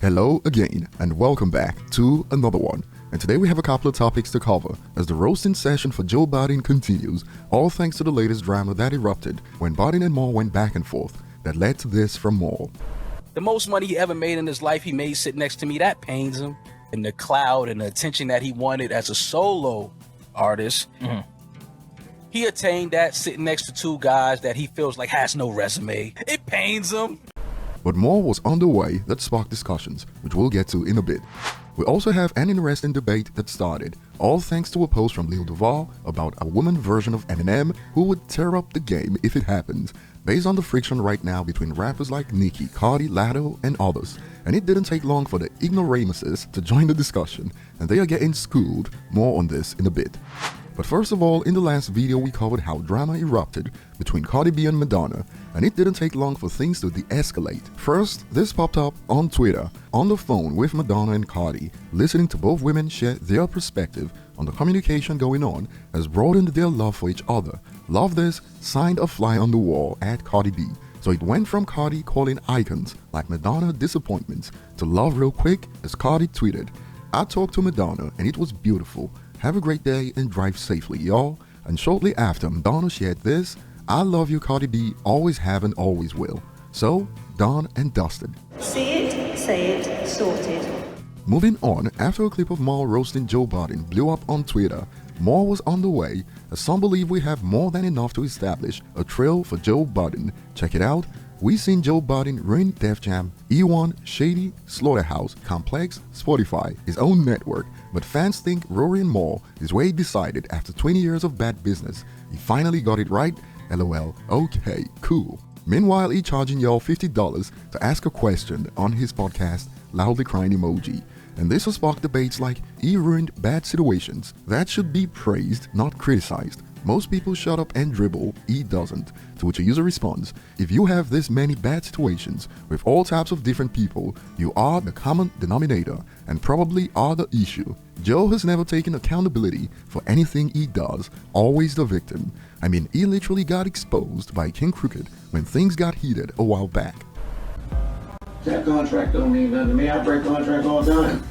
Hello again, and welcome back to another one. And today we have a couple of topics to cover as the roasting session for Joe Budden continues, all thanks to the latest drama that erupted when Budden and Moore went back and forth that led to this from Moore. The most money he ever made in his life, he made sitting next to me. That pains him. And the cloud and the attention that he wanted as a solo artist, he attained that sitting next to two guys that he feels like has no resume. It pains him. But more was on the way that sparked discussions, which we'll get to in a bit. We also have an interesting debate that started, all thanks to a post from Lil Duval about a woman version of Eminem who would tear up the game if it happens, based on the friction right now between rappers like Nicki, Cardi, Latto, and others. And it didn't take long for the ignoramuses to join the discussion, and they are getting schooled. More on this in a bit. But first of all, in the last video we covered how drama erupted between Cardi B and Madonna, and it didn't take long for things to de-escalate. First, this popped up on Twitter, on the phone with Madonna and Cardi, listening to both women share their perspective on the communication going on has broadened their love for each other. Love this, signed a fly on the wall at Cardi B. So it went from Cardi calling icons like Madonna disappointments to love real quick as Cardi tweeted, "I talked to Madonna and it was beautiful. Have a great day and drive safely, y'all." And shortly after, Madonna shared this, "I love you, Cardi B, always have and always will." So, done and dusted. See it, say it, sorted. Moving on, after a clip of Moore roasting Joe Budden blew up on Twitter, more was on the way, as some believe we have more than enough to establish a trail for Joe Budden. Check it out. We seen Joe Budden ruin Def Jam, E1, Shady, Slaughterhouse, Complex, Spotify, his own network, but fans think Rory and Moore is where he decided after 20 years of bad business. He finally got it right. LOL. Okay, cool. Meanwhile, he charging y'all $50 to ask a question on his podcast, loudly crying emoji. And this will spark debates like he ruined bad situations. That should be praised, not criticized. Most people shut up and dribble, he doesn't. To which a user responds, if you have this many bad situations with all types of different people, you are the common denominator and probably are the issue. Joe has never taken accountability for anything he does, always the victim. I mean, he literally got exposed by King Crooked when things got heated a while back. That contract don't mean nothing to me. I break contracts all the time.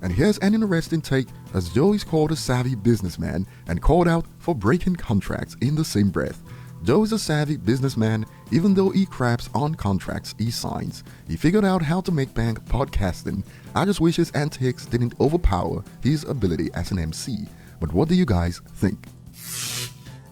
And here's an interesting take as Joe is called a savvy businessman and called out for breaking contracts in the same breath. Joe is a savvy businessman even though he craps on contracts he signs. He figured out how to make bank podcasting. I just wish his antics didn't overpower his ability as an MC. But what do you guys think?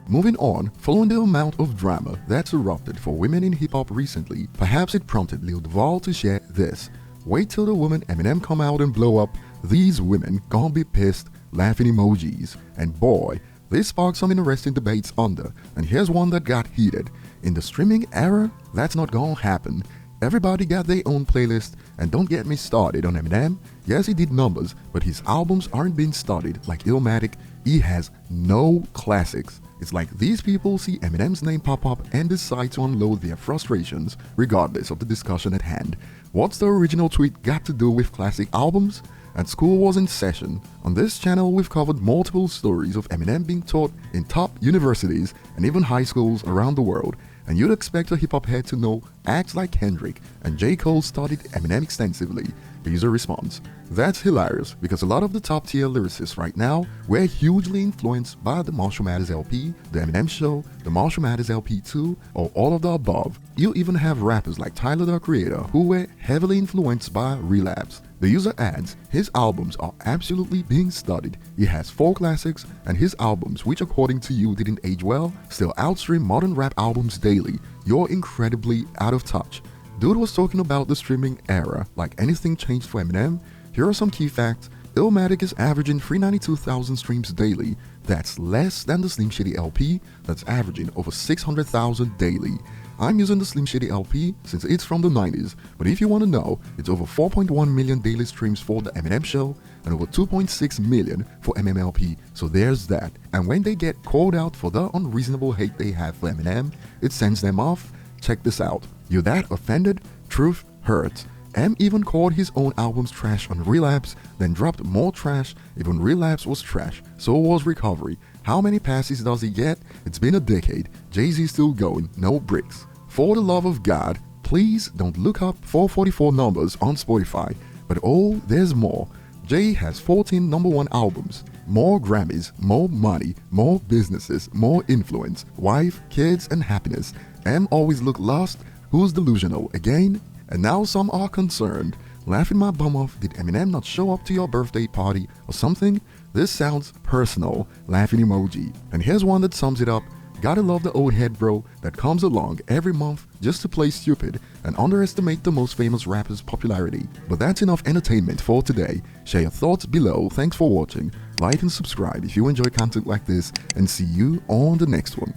Moving on, following the amount of drama that's erupted for women in hip-hop recently, perhaps it prompted Lil Duval to share this. Wait till the woman Eminem come out and blow up. These women gon' be pissed, laughing emojis. And boy, this sparked some interesting debates under, and here's one that got heated. In the streaming era, that's not gonna happen. Everybody got their own playlist, and don't get me started on Eminem. Yes, he did numbers, but his albums aren't being studied like Illmatic. He has no classics. It's like these people see Eminem's name pop up and decide to unload their frustrations, regardless of the discussion at hand. What's the original tweet got to do with classic albums? And school was in session. On this channel, we've covered multiple stories of Eminem being taught in top universities and even high schools around the world. And you'd expect a hip-hop head to know acts like Kendrick and J. Cole studied Eminem extensively. The user responds, "That's hilarious because a lot of the top-tier lyricists right now were hugely influenced by the Marshall Mathers LP, the Eminem Show, the Marshall Mathers LP 2, or all of the above. You even have rappers like Tyler the Creator who were heavily influenced by Relapse." The user adds, his albums are absolutely being studied. He has 4 classics, and his albums, which according to you didn't age well, still outstream modern rap albums daily. You're incredibly out of touch. Dude was talking about the streaming era, like anything changed for Eminem. Here are some key facts. Illmatic is averaging 392,000 streams daily. That's less than the Slim Shady LP, that's averaging over 600,000 daily. I'm using the Slim Shady LP since it's from the 90s, but if you want to know, it's over 4.1 million daily streams for the Eminem Show and over 2.6 million for MMLP, so there's that. And when they get called out for the unreasonable hate they have for Eminem, it sends them off. Check this out. You're that offended? Truth hurts. M even called his own albums trash on Relapse, then dropped more trash. Even Relapse was trash, so was Recovery. How many passes does he get? It's been a decade. Jay-Z still going, no bricks. For the love of God, please don't look up 444 numbers on Spotify. But oh, there's more. Jay has 14 number one albums, more Grammys, more money, more businesses, more influence, wife, kids, and happiness. M always look lost. Who's delusional again? And now some are concerned. Laughing my bum off, did Eminem not show up to your birthday party or something? This sounds personal. Laughing emoji. And here's one that sums it up. Gotta love the old head bro that comes along every month just to play stupid and underestimate the most famous rapper's popularity. But that's enough entertainment for today. Share your thoughts below. Thanks for watching. Like and subscribe if you enjoy content like this, and see you on the next one.